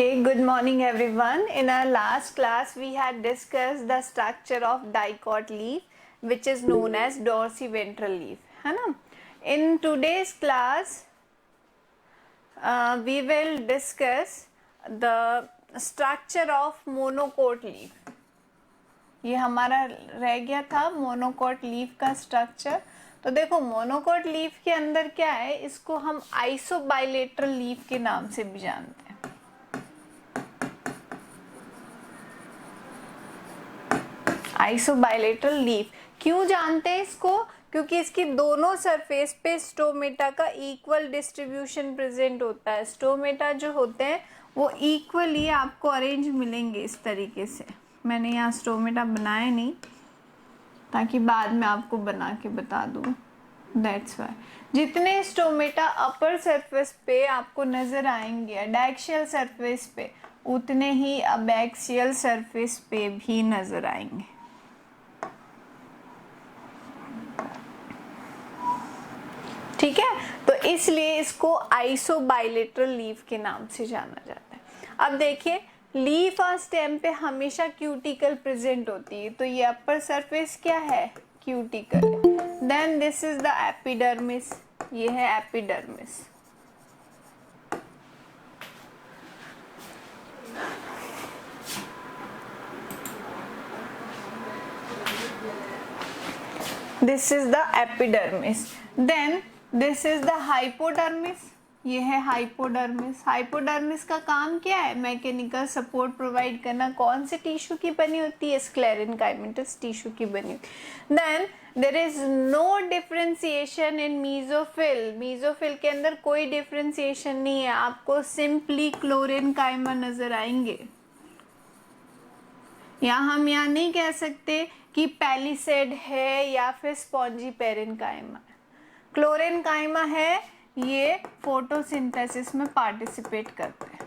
Okay, good morning everyone. In our last class, we had discussed the structure of dicot leaf, which is known as dorsiventral leaf. है ना? In today's class, we will discuss the structure of monocot leaf. ये हमारा रह गया था monocot leaf का structure. तो देखो मोनोकोट लीफ के अंदर क्या है, इसको हम आइसोबाइलेटरल लीफ के नाम से भी जानते हैं. आइसोबाइलेटरल लीफ क्यों जानते हैं इसको? क्योंकि इसकी दोनों सरफेस पे स्टोमेटा का इक्वल डिस्ट्रीब्यूशन प्रेजेंट होता है. स्टोमेटा जो होते हैं वो इक्वली आपको अरेंज मिलेंगे इस तरीके से. मैंने यहाँ स्टोमेटा बनाए नहीं ताकि बाद में आपको बना के बता दूँ. दैट्स वाई जितने स्टोमेटा अपर सरफेस पे आपको नजर आएंगे एडैक्सियल सरफेस पे, उतने ही अबैक्सियल सरफेस पे भी नजर आएंगे. ठीक है, तो इसलिए इसको आइसोबाइलेटरल लीफ के नाम से जाना जाता है. अब देखिए लीफ और स्टेम पे हमेशा क्यूटिकल प्रेजेंट होती है. तो ये अपर सरफेस क्या है? Cuticle. Then this is the epidermis. ये है epidermis. This is the epidermis. Then this is the hypodermis. ये है हाइपोडर्मिस. हाइपोडर्मिस का काम क्या है? मैकेनिकल सपोर्ट प्रोवाइड करना. कौन से टिश्यू की बनी होती है? स्क्लेरेनकाइमेटस टिश्यू की बनी होती है. Then there is no differentiation in mesophyll. Mesophyll के अंदर कोई डिफरेंशिएशन नहीं है. आपको सिंपली क्लोरेनकाइमा नजर आएंगे. हम यहाँ नहीं कह सकते कि पैलिसेड है या फिर स्पॉन्जी पेरेनकाइमा. क्लोरेनकाइमा है, ये फोटोसिंथेसिस में पार्टिसिपेट करते हैं.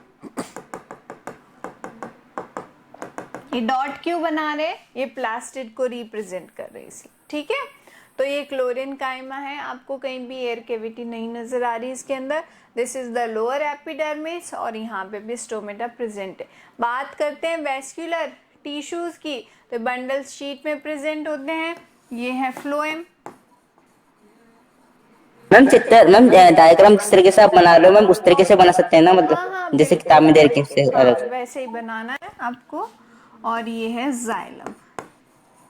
ये डॉट क्यों बना रहे? ये प्लास्टिड को रिप्रेजेंट कर रहे इसलिए. ठीक है, तो ये क्लोरेनकाइमा है. आपको कहीं भी एयर कैविटी नहीं नजर आ रही इसके अंदर. This is the lower epidermis और यहाँ पे भी स्टोमेटा प्रेजेंट है. बात करते हैं वेस्क्यूलर टिश्यूज की, तो बंडल शीट में प्रेजेंट होते हैं. ये है फ्लोएम. मैम चित्र मैम डायग्राम जिस तरीके से आप बना रहे हो मैम उस तरीके से बना सकते हैं ना, मतलब हाँ, जैसे किताब में दे रखे हैं अलग. वैसे ही बनाना है आपको. और ये है जाइलम.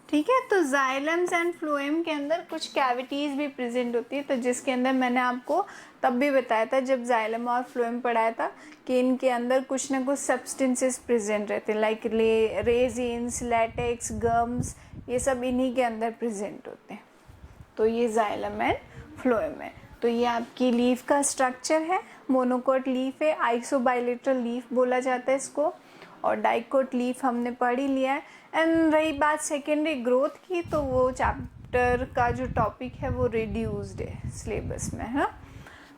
ठीक है, तो जाइलम्स एंड फ्लोएम के अंदर कुछ कैविटीज भी प्रेजेंट होती है. तो जिसके अंदर मैंने आपको तब भी बताया था जब जाइलम और फ्लोएम पढ़ाया था कि इनके अंदर कुछ ना कुछ सब्सटेंसेस प्रेजेंट रहते हैं, लाइक रेजिन्स, लैटेक्स, गम्स. ये सब इन्हीं के अंदर प्रेजेंट होते हैं. तो ये जाइलम एंड फ्लोएम है. तो ये आपकी लीफ का स्ट्रक्चर है. मोनोकोट लीफ है. आइसोबाइलेटरल लीफ बोला जाता है इसको. और डाइकोट लीफ हमने पढ़ ही लिया है. एंड रही बात सेकेंडरी ग्रोथ की, तो वो चैप्टर का जो टॉपिक है वो रिड्यूस्ड है सिलेबस में, है.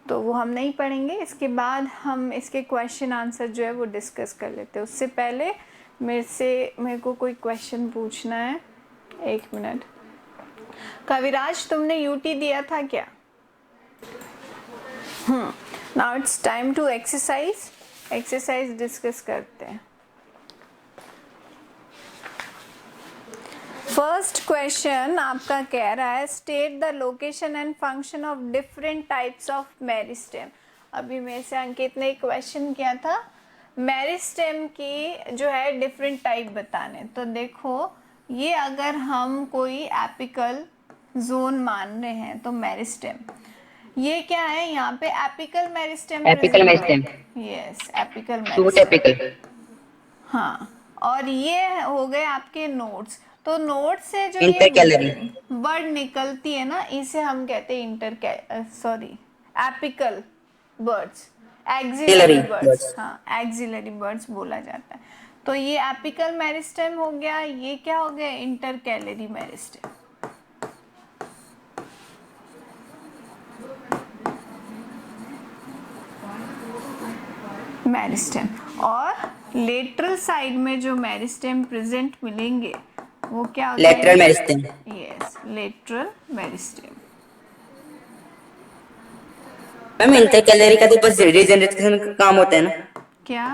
तो वो हम नहीं पढ़ेंगे. इसके बाद हम इसके क्वेश्चन आंसर जो है वो डिस्कस कर लेते हैं. उससे पहले मेरे को कोई क्वेश्चन पूछना है. एक मिनट. कविराज, तुमने यूटी दिया था क्या? Now it's time to exercise discuss करते हैं. फर्स्ट क्वेश्चन आपका कह रहा है state the location and function of different types of meristem. अभी मेरे से अंकित ने एक क्वेश्चन किया था मेरिस्टेम की जो है डिफरेंट टाइप बताने. तो देखो ये अगर हम कोई एपिकल जोन मान रहे हैं तो मेरिस्टेम ये क्या है? यहाँ पे apical meristem. Apical meristem. Yes, apical shoot meristem. Apical. हाँ, और ये हो गए आपके नोड्स. तो नोड से जो इंटरकैलरी वर्ड निकलती है ना, इसे हम कहते हैं एपिकल बर्ड्स, एक्सिलरी बर्ड्स. हाँ, एक्सिलरी बर्ड्स बोला जाता है. तो ये एपिकल मेरिस्टेम हो गया. ये क्या हो गया? Intercalary meristem. मेरिस्टेम. और लेटरल साइड में जो मेरिस्टेम प्रेजेंट मिलेंगे वो क्या होता है? Lateral meristem. Yes, lateral meristem. Ma'am intercalary का तो बस रीजनरेशन का काम होता है ना. क्या?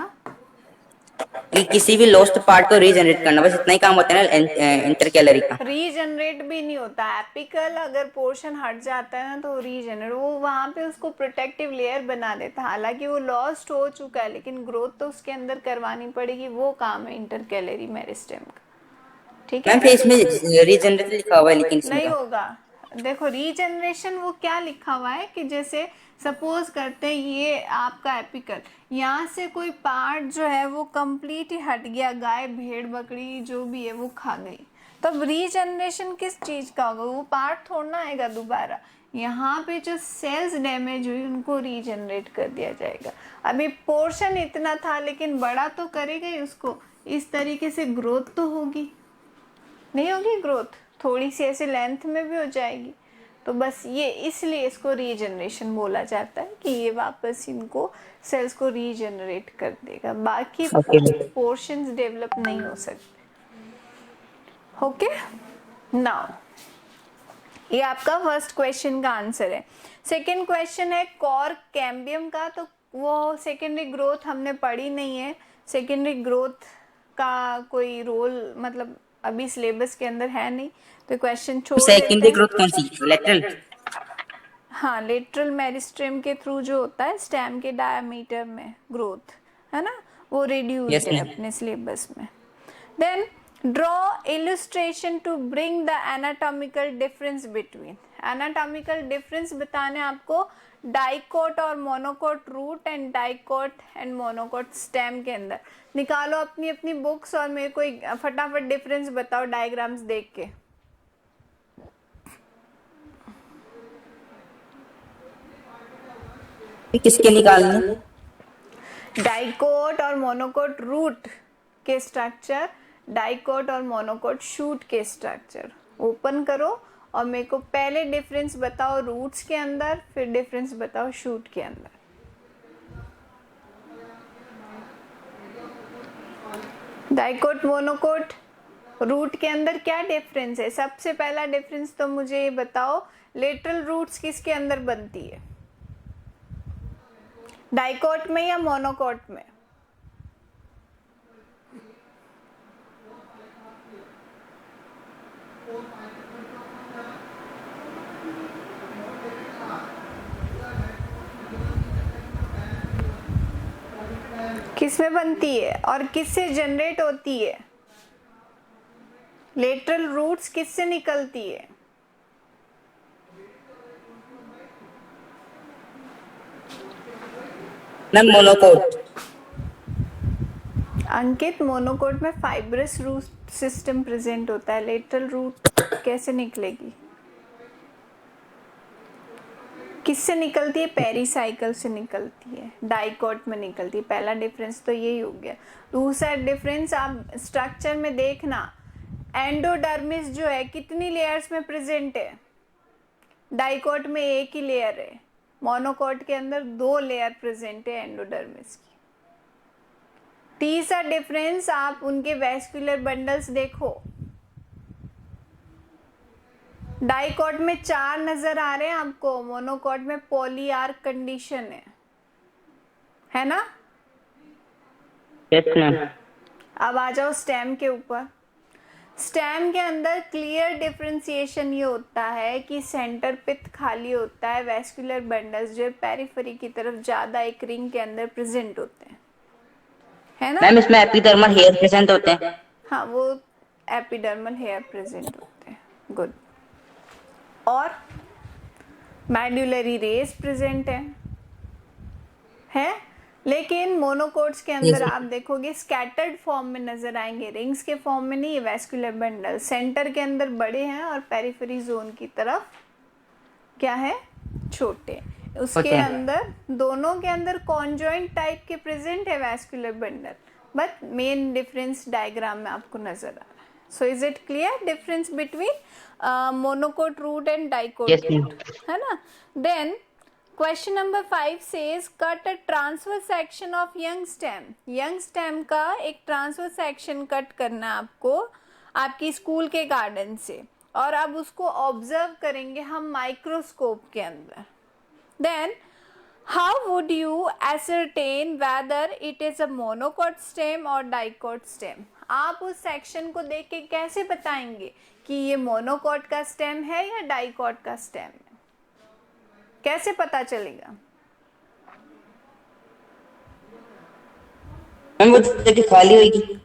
कि किसी भी लॉस्ट पार्ट को रीजनरेट करना, बस इतना ही काम होता है ना इंटरकैलरी का। रीजनरेट भी नहीं होता, एपिकल अगर पोर्शन हट जाता है ना तो रीजनरेट, वो वहां पे उसको प्रोटेक्टिव लेयर बना देता है, हालांकि वो लॉस्ट हो चुका है लेकिन ग्रोथ तो उसके अंदर करवानी पड़ेगी, वो काम है इंटरकैलरी मेरिस्टेम का। ठीक मैम है, फिर इसमें रीजनरेट लिखा हुआ है लेकिन इसमें नहीं तो। होगा। देखो रीजनरेशन वो क्या लिखा हुआ है कि जैसे सपोज करते हैं ये आपका एपिकल, यहाँ से कोई पार्ट जो है वो कंप्लीट ही हट गया, गाय भेड़ बकरी जो भी है वो खा गई, तब रीजनरेशन किस चीज का होगा, वो पार्ट थोड़ना आएगा दोबारा, यहाँ पे जो सेल्स डैमेज हुई उनको रीजनरेट कर दिया जाएगा। अभी पोर्शन इतना था लेकिन बड़ा तो करेगा ही उसको, इस तरीके से ग्रोथ तो होगी, नहीं होगी ग्रोथ, थोड़ी सी ऐसे लेंथ में भी हो जाएगी। तो बस ये इसलिए इसको रीजनरेशन बोला जाता है कि ये वापस इनको सेल्स को रीजनरेट कर देगा, बाकी ओके। पोर्शंस डेवलप नहीं हो सकते। ओके, नाउ ये आपका फर्स्ट क्वेश्चन का आंसर है। सेकंड क्वेश्चन है कॉर कैम्बियम का, तो वो सेकेंडरी ग्रोथ हमने पढ़ी नहीं है, सेकेंडरी ग्रोथ का कोई रोल मतलब अभी सिलेबस के अंदर है नहीं, तो क्वेश्चन छोड़ देते सेकेंडरी हैं। ग्रोथ कौन सी, लेटरल? हाँ, लेटरल मेरिस्टेम के थ्रू जो होता है स्टेम के डायमीटर में ग्रोथ, है ना, वो रिड्यूस्ड यस है मैम। अपने सिलेबस में। Then draw illustration to bring the anatomical difference between, anatomical difference बताने आपको डाइकोट और monocot root and dicot and monocot stem के अंदर। निकालो अपनी अपनी बुक्स और मेरे को फटाफट डिफरेंस बताओ डायग्राम्स देख के। किसके निकालने? डाइकोट और मोनोकोट रूट के स्ट्रक्चर, डाइकोट और मोनोकोट शूट के स्ट्रक्चर ओपन करो और मेरे को पहले डिफरेंस बताओ रूट्स के अंदर, फिर डिफरेंस बताओ शूट के अंदर। डाइकोट मोनोकोट रूट के अंदर क्या डिफरेंस है? सबसे पहला डिफरेंस तो मुझे ये बताओ, लेटरल रूट्स किसके अंदर बनती है, डाइकोट में या मोनोकोट में? किस में बनती है और किससे जनरेट होती है? लेटरल रूट्स किससे निकलती है? Ma'am monocot. अंकित, मोनोकोट में फाइब्रस रूट सिस्टम प्रेजेंट होता है, लेटरल रूट कैसे निकलेगी? किससे निकलती है? पेरीसाइकिल से निकलती है, डाइकोट में निकलती है। पहला डिफरेंस तो यही हो गया। दूसरा डिफरेंस आप स्ट्रक्चर में देखना, एंडोडर्मिस जो है कितनी लेयर्स में प्रेजेंट है? डाइकोट में एक ही लेयर है, मोनोकोट के अंदर 2 लेयर प्रेजेंट है एंडोडर्मिस की। तीसरा डिफरेंस आप उनके वेस्कुलर बंडल्स देखो, डाइकोट में 4 नजर आ रहे हैं आपको, मोनोकोट में पॉलीआर्क कंडीशन है ना? Yes ma'am. अब आ जाओ स्टेम के ऊपर। स्टेम के अंदर क्लियर डिफरेंशिएशन ये होता है कि सेंटर पिथ खाली होता है, वेस्कुलर बंडल्स जो पेरिफेरी की तरफ ज्यादा एक रिंग के अंदर प्रेजेंट होते हैं, है ना? मैम इसमें एपिडर्मल हेयर प्रेजेंट होते हैं। हाँ, वो एपिडर्मल हेयर प्रेजेंट होते हैं, गुड। और मेडुलरी रेस प्रेजेंट है, लेकिन मोनोकोट्स के अंदर आप देखोगे स्कैटर्ड फॉर्म में नजर आएंगे, रिंग्स के फॉर्म में नहीं। वेस्कुलर बंडल सेंटर के अंदर बड़े हैं और पेरिफेरी जोन की तरफ क्या है, छोटे। उसके अंदर दोनों के अंदर कॉन्जॉइंट टाइप के प्रेजेंट है vascular bundle, but main difference diagram में आपको नजर आ रहा है। So is it clear difference between monocot root and dicot root, है ना? Then question number 5 says cut a transfer section of young stem. Young stem का एक ट्रांसफर सेक्शन कट करना है आपको आपकी स्कूल के गार्डन से, और अब उसको ऑब्जर्व करेंगे हम माइक्रोस्कोप के अंदर। Then How would you ascertain whether it is a monocot stem or dicot stem? आप उस सेक्शन को देख के कैसे बताएंगे कि ये मोनोकॉट का स्टेम है या डाइकॉट का स्टेम है? कैसे पता चलेगा? मैम वो जगह खाली होगी।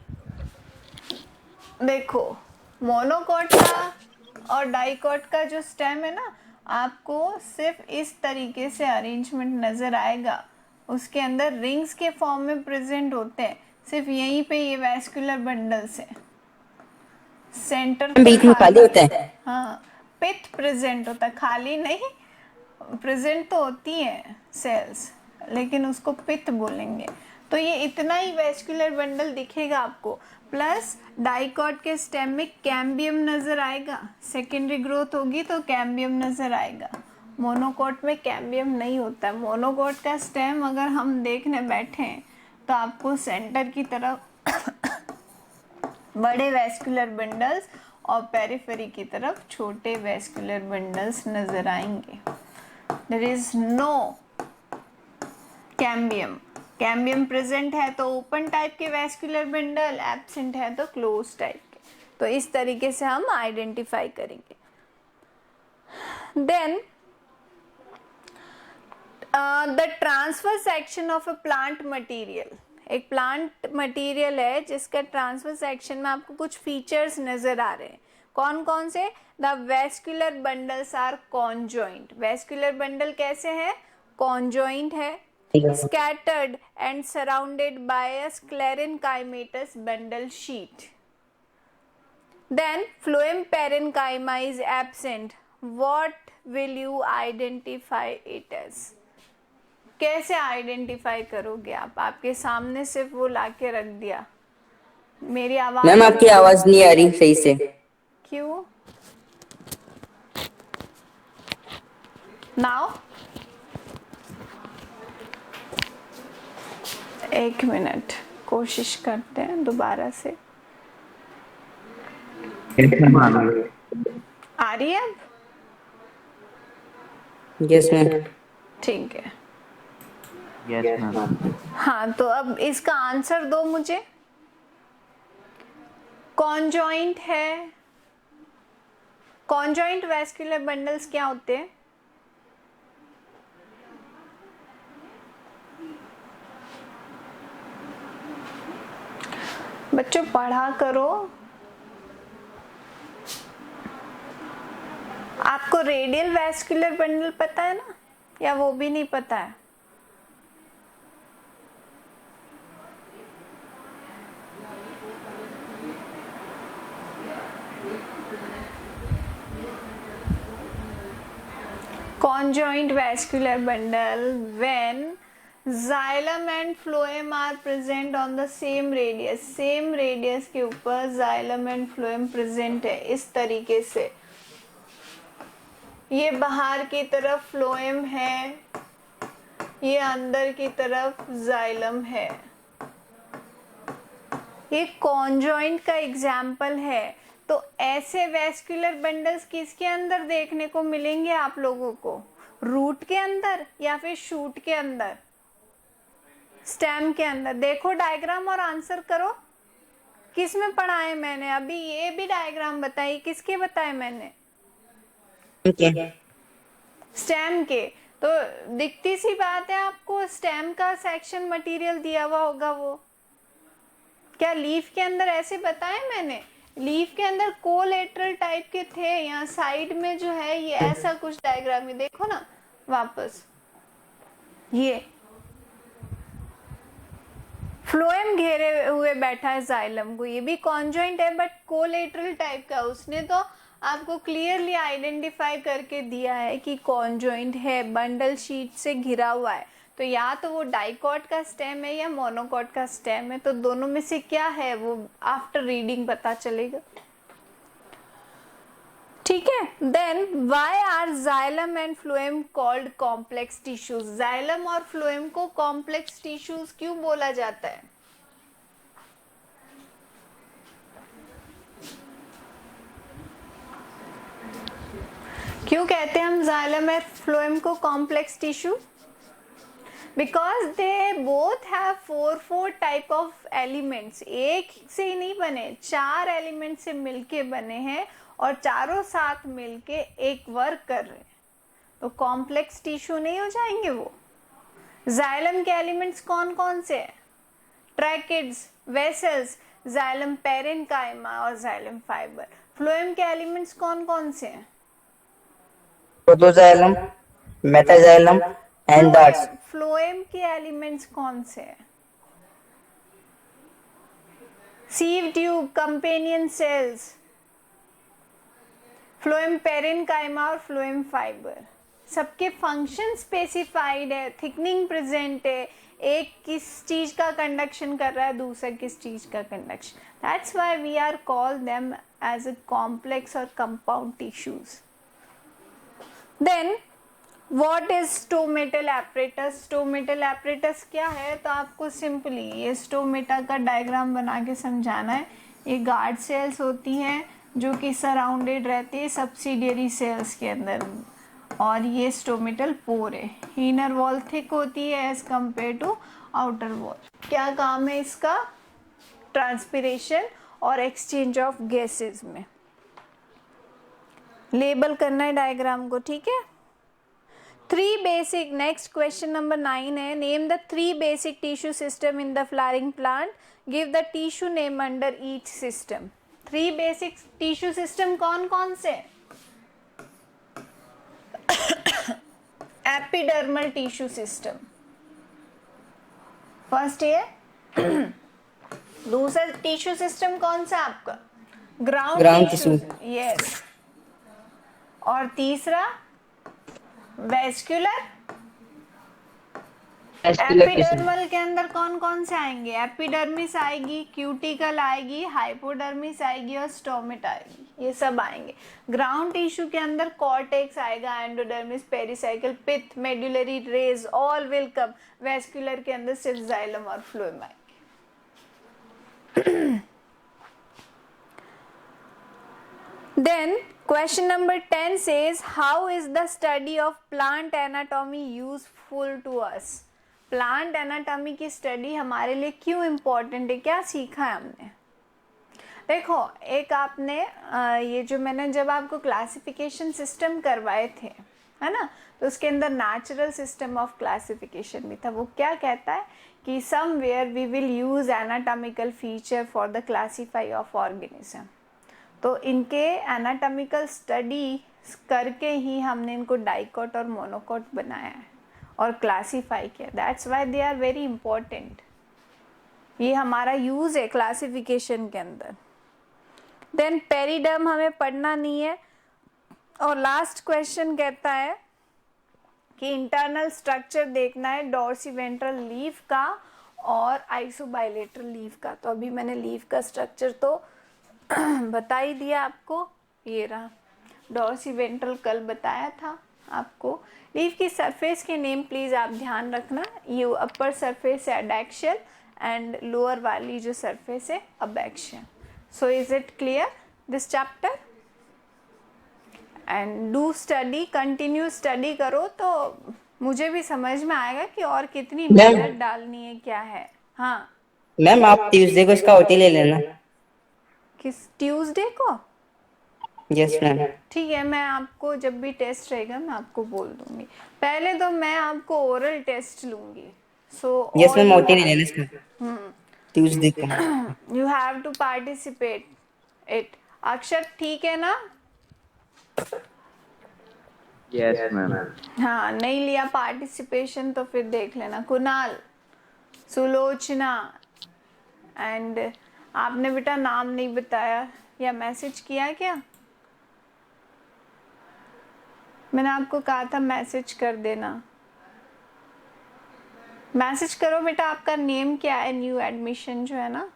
देखो, मोनोकॉट का और डाइकॉट का जो स्टेम है ना, आपको सिर्फ इस तरीके से अरेंजमेंट नजर आएगा, उसके अंदर रिंग्स के फॉर्म में प्रेजेंट होते हैं, सिर्फ यहीं पे ये वैस्कुलर बंडल्स है, सेंटर पे बीच में खाली होता है। हाँ, पिथ प्रेजेंट होता है, खाली नहीं, प्रेजेंट तो होती है सेल्स, लेकिन उसको पिथ बोलेंगे। तो ये इतना ही वैस्कुलर बंडल दिखेगा आपको, प्लस डाइकॉट के स्टेम में कैम्बियम नजर आएगा, सेकेंडरी ग्रोथ होगी तो कैम्बियम नजर आएगा। मोनोकॉट में कैम्बियम नहीं होता है। मोनोकॉट का स्टेम अगर हम देखने बैठे हैं तो आपको सेंटर की तरफ बड़े वैस्कुलर बंडल्स और पेरिफेरी की तरफ छोटे वैस्कुलर बंडल्स नजर आएंगे। There is no cambium. Cambium present है तो ओपन टाइप के वैस्कुलर बंडल, एब्सेंट है तो क्लोज टाइप के। तो इस तरीके से हम आइडेंटिफाई करेंगे। Then the transfer section of a plant material. एक प्लांट मटेरियल है जिसका ट्रांसफर सेक्शन में आपको कुछ फीचर्स नजर आ रहे हैं। कौन कौन से? The vascular bundles are conjoint. Vascular bundle कैसे है? कॉन्जॉइंट है। Scattered and surrounded by a sclerenchymatous bundle sheet. Then phloem parenchyma is absent. What will you identify it as? कैसे आइडेंटिफाई करोगे आप? आपके सामने सिर्फ वो लाके रख दिया। मेरी आवाज, मैम आपकी आवाज नहीं आ रही सही से। क्यों? नाउ एक मिनट, कोशिश करते हैं दोबारा से। आ रही है अब? Yes ma'am. ठीक है। Yes ma'am. हाँ, तो अब इसका आंसर दो मुझे। कॉन्जॉइंट है। कॉन्जॉइंट वैस्कुलर बंडल्स क्या होते हैं? बच्चों पढ़ा करो। आपको रेडियल वैस्कुलर बंडल पता है ना, या वो भी नहीं पता है? Conjoint vascular bundle when xylem and phloem are present on the same radius. Same radius के ऊपर xylem and phloem present है इस तरीके से। ये बाहर की तरफ phloem है, ये अंदर की तरफ xylem है। ये conjoint का एग्जाम्पल है। तो ऐसे वैस्कुलर बंडल्स किसके अंदर देखने को मिलेंगे आप लोगों को? रूट के अंदर या फिर शूट के अंदर? स्टेम के अंदर। देखो डायग्राम और आंसर करो। किस में पढ़ाए मैंने? अभी ये भी डायग्राम बताई, किसके बताए मैंने? स्टेम के। तो दिखती सी बात है आपको, स्टेम का सेक्शन मटेरियल दिया हुआ होगा। वो क्या लीफ के अंदर ऐसे बताए मैंने? लीफ के अंदर कोलेटरल टाइप के थे, यहाँ साइड में जो है ये ऐसा कुछ डायग्राम, ये देखो ना वापस, ये फ्लोएम घेरे हुए बैठा है जाइलम को। ये भी कॉन्जॉइंट है बट कोलेटरल टाइप का। उसने तो आपको क्लियरली आइडेंटिफाई करके दिया है कि कॉन्जॉइंट है, बंडल शीट से घिरा हुआ है। तो या तो वो डाइकॉट का स्टेम है या मोनोकॉट का स्टेम है। तो दोनों में से क्या है वो आफ्टर रीडिंग पता चलेगा। ठीक है। Then why are xylem and phloem called complex tissues? Xylem और फ्लोएम को कॉम्प्लेक्स टिश्यूज क्यों बोला जाता है? क्यों कहते हैं हम जाइलम और फ्लोएम को complex tissue? Because they both have four type of elements, एक से ही नहीं बने, 4 एलिमेंट से मिलके बने हैं और चारों साथ मिलके एक वर्क कर रहे हैं, तो कॉम्प्लेक्स टिश्यू नहीं हो जाएंगे वो। जाइलम के एलिमेंट्स कौन कौन से हैं? ट्रैकिड्स, वेसल्स, जाइलम पेरेन्काइमा और जाइलम फाइबर। फ्लोएम के एलिमेंट्स कौन कौन से हैं? Protoxylem, metaxylem and darts. Phloem के एलिमेंट्स कौन से हैं? Sieve tube, companion cells, phloem parenchyma और फ्लोएम फाइबर। सबके फंक्शन स्पेसिफाइड है, थिकनिंग प्रेजेंट है, एक किस चीज का कंडक्शन कर रहा है, दूसरा किस चीज का conduction. That's why we are call them as a complex और compound tissues. Then what is stomatal apparatus? Stomatal apparatus क्या है? तो आपको सिंपली ये स्टोमेटा का डायग्राम बना के समझाना है। ये गार्ड सेल्स होती हैं जो कि सराउंडेड रहती है सब्सिडियरी सेल्स के अंदर, और ये स्टोमेटल पोर है। इनर वॉल थिक होती है as compare to outer wall. क्या काम है इसका? ट्रांसपिरेशन और एक्सचेंज ऑफ गैसेस में। लेबल करना है डायग्राम को, ठीक है। 3 बेसिक, नेक्स्ट क्वेश्चन नंबर 9 है, name the 3 basic tissue system in the flowering plant, give the tissue name under each system. 3 basic tissue system कौन कौन से? एपिडर्मल टिश्यू सिस्टम फर्स्ट है। दूसरा टिश्यू सिस्टम कौन सा आपका? Ground tissue, yes. और तीसरा वेस्कुलर। एपिडर्मल के अंदर कौन कौन से आएंगे? एपिडर्मिस आएगी, क्यूटिकल आएगी, हाइपोडर्मिस आएगी और स्टोमेट आएगी, ये सब आएंगे। ग्राउंड टिश्यू के अंदर कॉर्टेक्स आएगा, endodermis, pericycle, pith, medullary rays, all will come. Vascular के अंदर सिर्फ जाइलम और फ्लोएम आएंगे। Then question number 10 says, how is the study of plant anatomy useful to us? Plant anatomy की स्टडी हमारे लिए क्यों इम्पोर्टेंट है? क्या सीखा है हमने? देखो, एक आपने ये जो मैंने जब आपको क्लासिफिकेशन सिस्टम करवाए थे, है ना, तो उसके अंदर नेचुरल सिस्टम ऑफ क्लासिफिकेशन भी था। वो क्या कहता है कि somewhere we will use anatomical feature for the classify of organism. तो इनके एनाटॉमिकल स्टडी करके ही हमने इनको डाइकोट और मोनोकोट बनाया है और क्लासीफाई किया। That's why they are very important. ये हमारा यूज है क्लासिफिकेशन के अंदर। देन पेरिडर्म हमें पढ़ना नहीं है। और लास्ट क्वेश्चन कहता है कि इंटरनल स्ट्रक्चर देखना है डॉर्सीवेंट्रल लीफ का और आइसोबाइलेटरल लीफ का। तो अभी मैंने लीफ का स्ट्रक्चर तो बता ही दिया आपको, ये रहा। डॉर्सीवेंट्रल कल बताया था आपको। लीफ की सरफेस के नेम प्लीज आप ध्यान रखना। ये अपर सरफेस है एडैक्सियल एंड लोअर वाली जो सरफेस है abaxial. So is it clear this chapter? And do study, continue study करो तो मुझे भी समझ में आएगा कि और कितनी मेहनत डालनी है, क्या है। हाँ मैम, आप ट्यूसडे को इसका ओटी ले लेना। किस ट्यूसडे को? Yes ma'am. ठीक है, मैं आपको जब भी टेस्ट रहेगा मैं आपको बोल दूंगी। पहले तो मैं आपको ओरल टेस्ट लूंगी। सो यस मैम, ओटी ले लेना इसका ट्यूसडे को। You have to participate it. Akshar ठीक है ना? Yes ma'am. हाँ, नहीं लिया पार्टिसिपेशन तो फिर देख लेना। कुणाल, सुलोचना, एंड आपने बेटा नाम नहीं बताया या मैसेज किया क्या? मैंने आपको कहा था मैसेज कर देना। मैसेज करो बेटा, आपका नेम क्या है? न्यू एडमिशन जो है ना।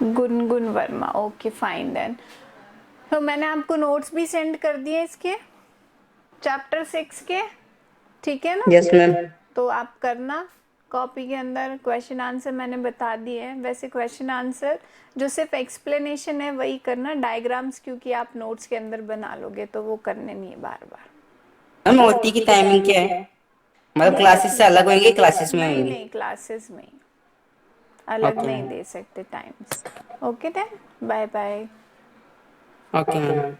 Gungun Verma, okay fine then. तो मैंने आपको नोट्स भी सेंड कर दिए इसके चैप्टर 6 के, ठीक है ना? Yes ma'am. तो आप करना, कॉपी के अंदर क्वेश्चन आंसर मैंने बता दिए हैं। वैसे क्वेश्चन आंसर जो सिर्फ एक्सप्लेनेशन है वही करना, डायग्राम्स क्योंकि आप नोट्स के अंदर बना लोगे तो वो करने नहीं है बार बार। मैम ओटी की टाइमिंग क्या है? मतलब क्लासेस से अलग होंगे, क्लासेस में नहीं होंगी? नहीं, क्लासेस में ही, अलग ओके नहीं मैम। दे सकते times. Okay then, bye bye. Okay ma'am.